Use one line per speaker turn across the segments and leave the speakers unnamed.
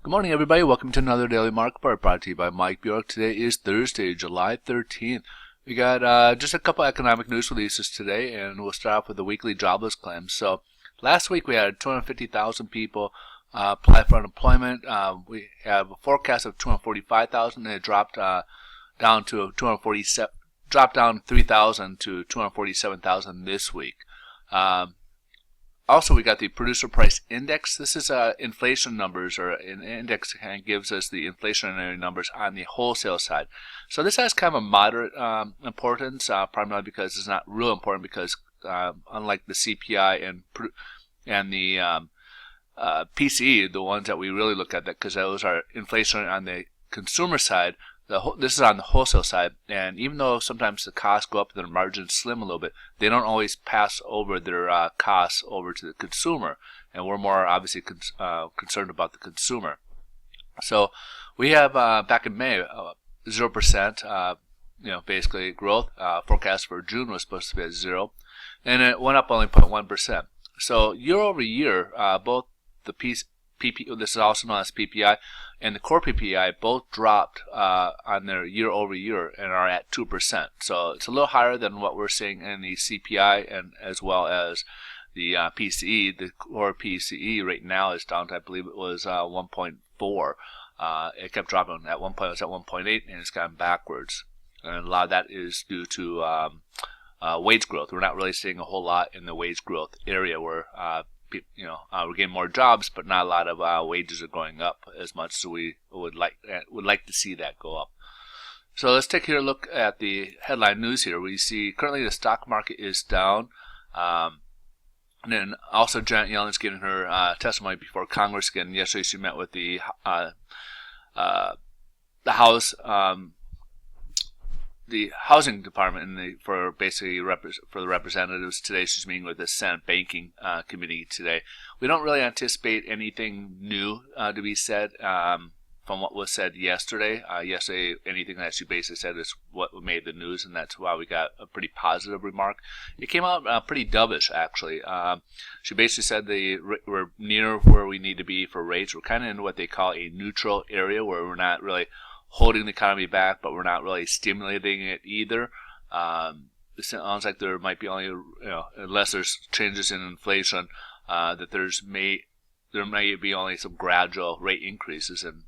Good morning, everybody. Welcome to another Daily Market Report brought to you by Mike Bjork. Today is Thursday, July 13th. We got just a couple economic news releases today, and we'll start off with the weekly jobless claims. So last week we had 250,000 people apply for unemployment. We have a forecast of 245,000, and it dropped down to 3,000 to 247,000 this week. Also, we got the producer price index. This is inflation numbers, or an index kind of gives us the inflationary numbers on the wholesale side. So this has kind of a moderate importance, primarily because it's not real important because unlike the CPI and the PCE, the ones that we really look at, because those are inflation on the consumer side, this is on the wholesale side, and even though sometimes the costs go up and their margins slim a little bit, they don't always pass over their costs over to the consumer, and we're more obviously concerned about the consumer. So we have back in May 0%, basically growth. Forecast for June was supposed to be at 0, and it went up only 0.1%. So year over year, both the this is also known as PPI, and the core PPI both dropped on their year over year and are at 2%. So it's a little higher than what we're seeing in the CPI and as well as the PCE. The core PCE right now is down to, I believe it was 1.4. It kept dropping. At one point it was at 1.8, and it's gone backwards. And a lot of that is due to wage growth. We're not really seeing a whole lot in the wage growth area where we're getting more jobs, but not a lot of wages are going up as much. So we would like to see that go up. So let's take a look at the headline news here. We see currently the stock market is down, and then also Janet Yellen's giving her testimony before Congress again. Yesterday she met with the House. The housing department for the representatives. Today she's meeting with the Senate Banking Committee today. We don't really anticipate anything new to be said from what was said yesterday. Yesterday, anything that she basically said is what made the news, and that's why we got a pretty positive remark. It came out pretty dovish, actually. She basically said we're near where we need to be for rates. We're kind of in what they call a neutral area, where we're not really holding the economy back, but we're not really stimulating it either. It sounds like there might be only, unless there's changes in inflation, that there may be only some gradual rate increases, and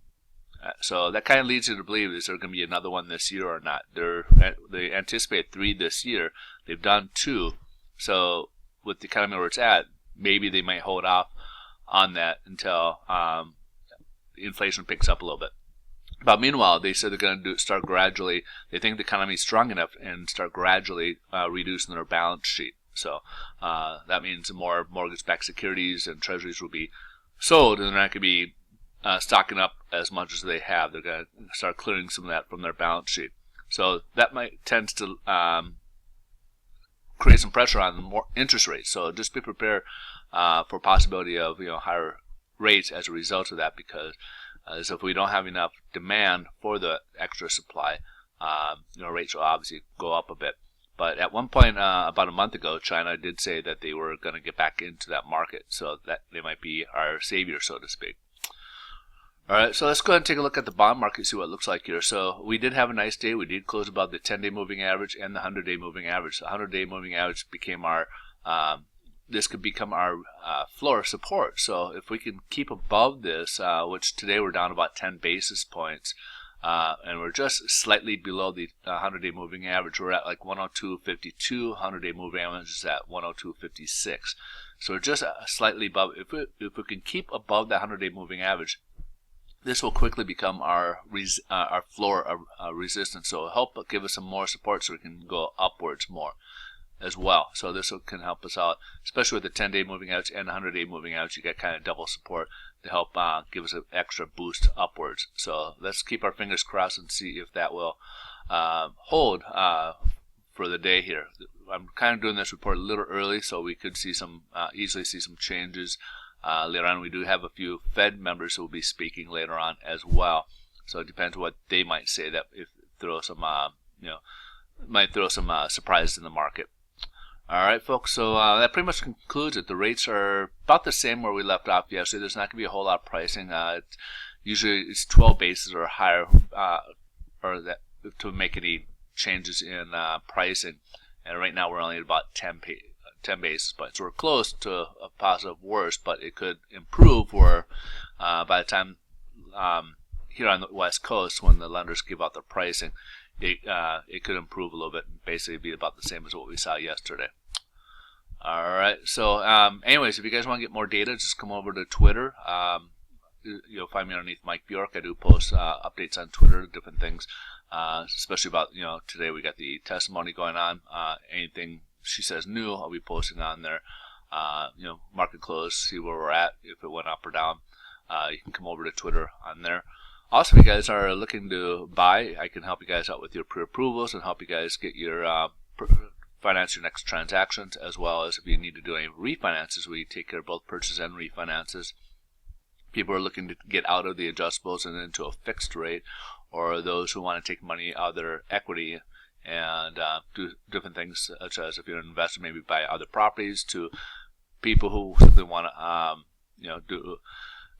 so that kind of leads you to believe, is there going to be another one this year or not? They anticipate 3 this year. They've done 2, so with the economy where it's at, maybe they might hold off on that until inflation picks up a little bit. But meanwhile, they said they're going to start gradually. They think the economy is strong enough and start gradually reducing their balance sheet. So that means more mortgage-backed securities and treasuries will be sold, and they're not going to be stocking up as much as they have. They're going to start clearing some of that from their balance sheet. So that tends to create some pressure on more interest rates. So just be prepared for possibility of higher rates as a result of that, because so if we don't have enough demand for the extra supply, rates will obviously go up a bit. But at one point, about a month ago, China did say that they were going to get back into that market, so that they might be our savior, so to speak. All right, so let's go ahead and take a look at the bond market, see what it looks like here. So we did have a nice day. We did close above the 10-day moving average and the 100-day moving average. The 100-day moving average became our this could become our floor support. So if we can keep above this, which today we're down about 10 basis points, and we're just slightly below the 100-day moving average. We're at like 102.52. 100-day moving average is at 102.56. So we're just slightly above. If we can keep above the 100-day moving average, this will quickly become our floor resistance. So it'll help give us some more support so we can go upwards more as well. So this can help us out, especially with the 10-day moving average and the 100-day moving average. You get kind of double support to help give us an extra boost upwards. So let's keep our fingers crossed and see if that will hold for the day here. I'm kind of doing this report a little early, so we could see easily see some changes later on. We do have a few Fed members who will be speaking later on as well. So it depends what they might say, that if throw some might throw some surprises in the market. All right, folks. So that pretty much concludes it. The rates are about the same where we left off yesterday. There's not going to be a whole lot of pricing. Usually it's 12 bases or higher, or that to make any changes in pricing. And right now we're only at about 10 basis points. So we're close to a positive worse, but it could improve where by the time here on the West Coast, when the lenders give out their pricing, it could improve a little bit and basically be about the same as what we saw yesterday. All right. So anyways, if you guys want to get more data, just come over to Twitter. You'll find me underneath Mike Bjork. I do post updates on Twitter, different things, especially about, today we got the testimony going on. Anything she says new, I'll be posting on there. Market close, see where we're at, if it went up or down. You can come over to Twitter on there. Also, if you guys are looking to buy, I can help you guys out with your pre-approvals and help you guys get your finance your next transactions, as well as if you need to do any refinances, we take care of both purchase and refinances. People are looking to get out of the adjustables and into a fixed rate, or those who want to take money out of their equity and do different things, such as if you're an investor, maybe buy other properties, to people who simply want to do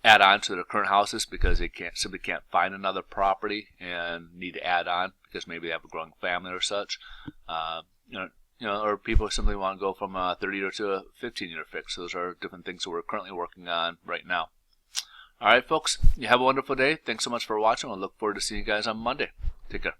add on to their current houses because they simply can't find another property and need to add on because maybe they have a growing family or such. Or people simply want to go from a 30-year to a 15-year fix. Those are different things that we're currently working on right now. All right, folks, you have a wonderful day. Thanks so much for watching. I look forward to seeing you guys on Monday. Take care.